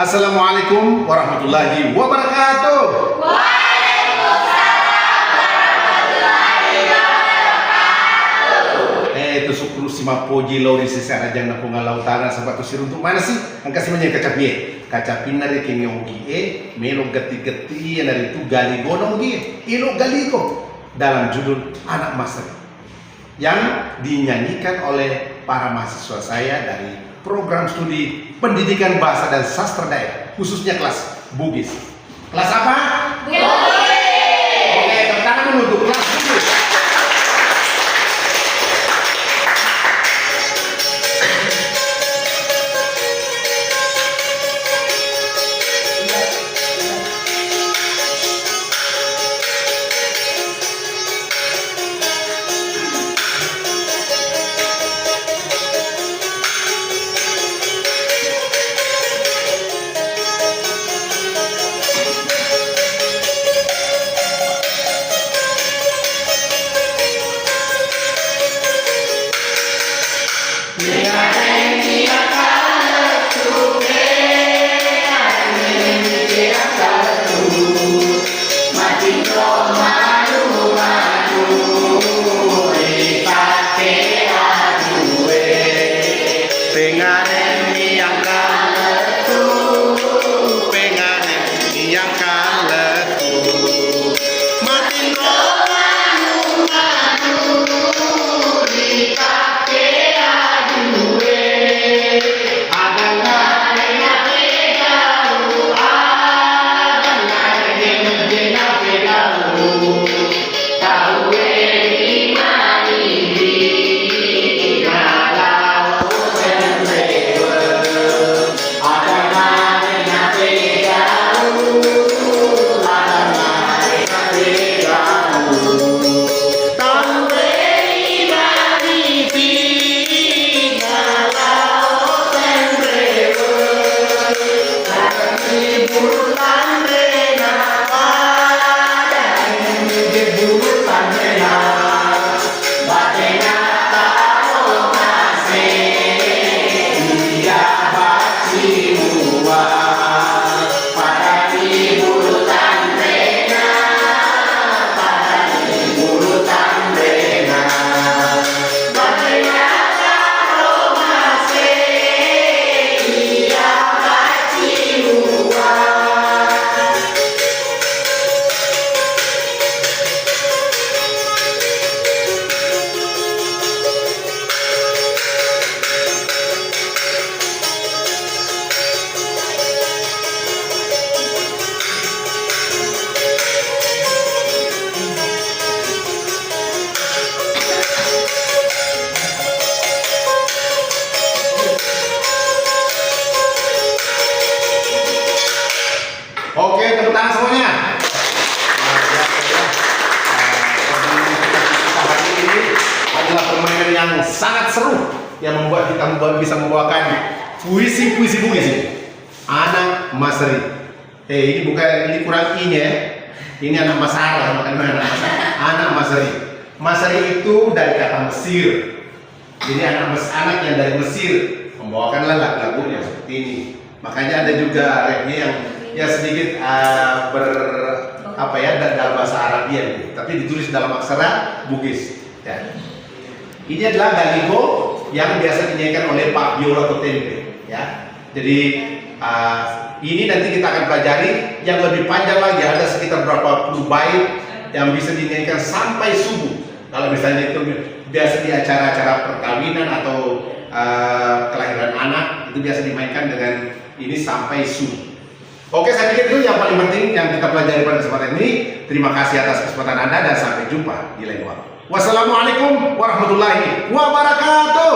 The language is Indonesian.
Assalamualaikum warahmatullahi wabarakatuh. Waalaikumsalam warahmatullahi wabarakatuh. Itu sukru sima poji lori sesara jang na punga lautana sabatu sir untuk mana sih? Angka si manya kacapin nari kenyogi melo geti-geti dari itu galigo nonggi ilo galigo dalam judul Anak Masri yang dinyanyikan oleh para mahasiswa saya dari program studi pendidikan bahasa dan sastra daerah, khususnya kelas Bugis. Kelas apa? Bugis. Oke, tepuk tangan dulu untuk kelas Bugis. Oke, tepuk tangan semuanya. Hari ini adalah permainan yang sangat seru yang membuat kita bisa membawakan puisi-puisi Bugis. Anak Masri. Ini bukan, ini kurang i-nya ya. Ini anak Masara, bukan anak Masari. Anak Masri. Masri itu dari kata Mesir. Jadi anak yang dari Mesir membawakanlah lagu-lagunya seperti ini. Makanya ada juga refnya yang ya sedikit dalam bahasa Arabia gitu. Tapi ditulis dalam aksara Bugis ya. Ini adalah galigo yang biasa dinyanyikan oleh Pak Biola atau Tempe ya. Jadi ini nanti kita akan pelajari yang lebih panjang lagi, ada sekitar berapa puluh bait yang bisa dinyanyikan sampai subuh. Kalau misalnya itu biasa di acara-acara perkawinan atau kelahiran anak, itu biasa dimainkan dengan ini sampai subuh. Oke, saya pikir itu yang paling penting yang kita pelajari pada kesempatan ini. Terima kasih atas kesempatan Anda dan sampai jumpa di lain waktu. Wassalamualaikum warahmatullahi wabarakatuh.